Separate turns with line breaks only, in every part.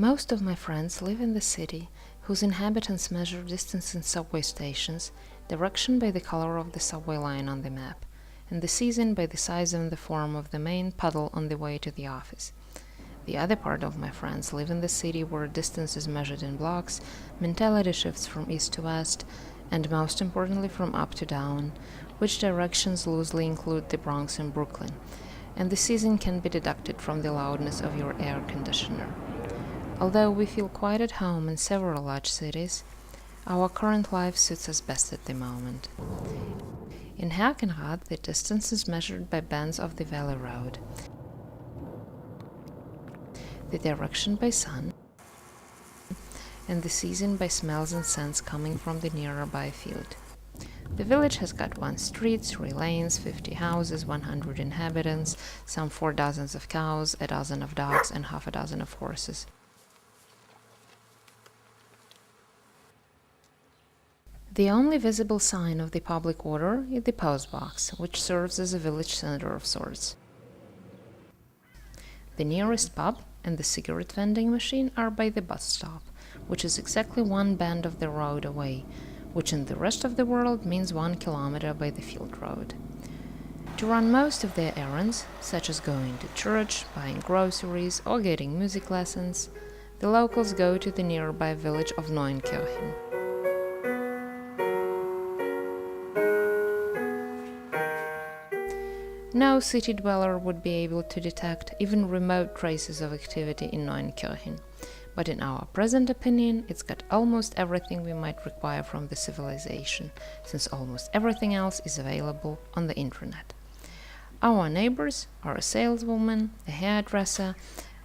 Most of my friends live in the city, whose inhabitants measure distance in subway stations, direction by the color of the subway line on the map, and the season by the size and the form of the main puddle on the way to the office. The other part of my friends live in the city where distance is measured in blocks, mentality shifts from east to west, and most importantly from up to down, which directions loosely include the Bronx and Brooklyn, and the season can be deducted from the loudness of your air conditioner. Although we feel quite at home in several large cities, our current life suits us best at the moment. In Herkenrath, the distance is measured by bends of the valley road, the direction by sun, and the season by smells and scents coming from the nearby field. The village has got 1 street, 3 lanes, 50 houses, 100 inhabitants, some 4 dozens of cows, a dozen of dogs, and half a dozen of horses. The only visible sign of the public order is the postbox, which serves as a village center of sorts. The nearest pub and the cigarette vending machine are by the bus stop, which is exactly 1 bend of the road away, which in the rest of the world means 1 kilometer by the field road. To run most of their errands, such as going to church, buying groceries, or getting music lessons, the locals go to the nearby village of Neunkirchen. No city dweller would be able to detect even remote traces of activity in Neunkirchen, but in our present opinion, it's got almost everything we might require from the civilization, since almost everything else is available on the internet. Our neighbors are a saleswoman, a hairdresser,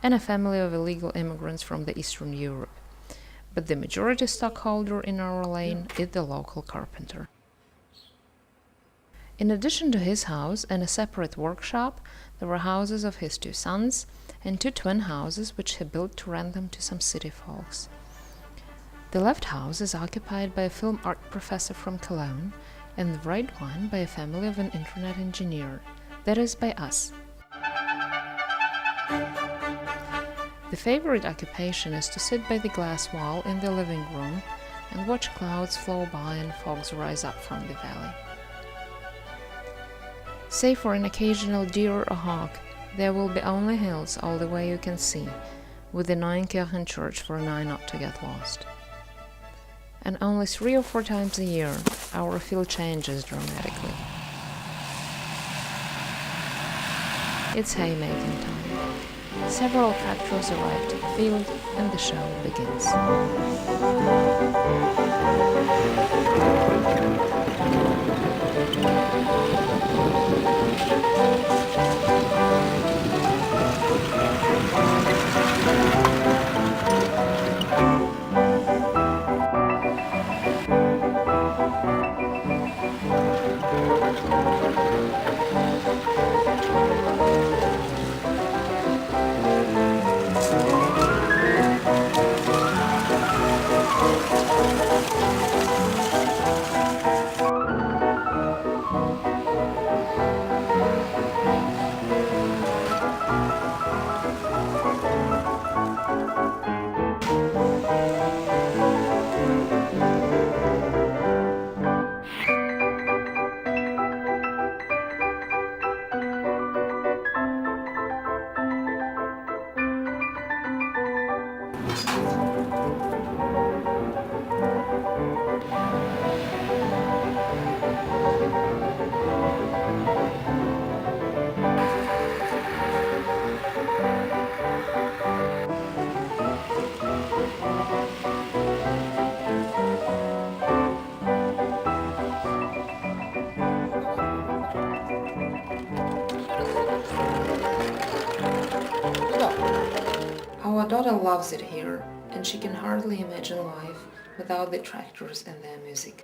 and a family of illegal immigrants from the Eastern Europe, but the majority stockholder in our lane is the local carpenter. In addition to his house and a separate workshop, there were houses of his 2 sons and 2 twin houses which he built to rent them to some city folks. The left house is occupied by a film art professor from Cologne, and the right one by a family of an internet engineer, that is, by us. The favorite occupation is to sit by the glass wall in the living room and watch clouds flow by and fogs rise up from the valley. Save for an occasional deer or hawk, there will be only hills all the way you can see, with the Neunkirchen church for an eye not to get lost. And only 3 or 4 times a year, our field changes dramatically. It's haymaking time. Several tractors arrive to the field, and the show begins. Our daughter loves it here, and she can hardly imagine life without the tractors and their music.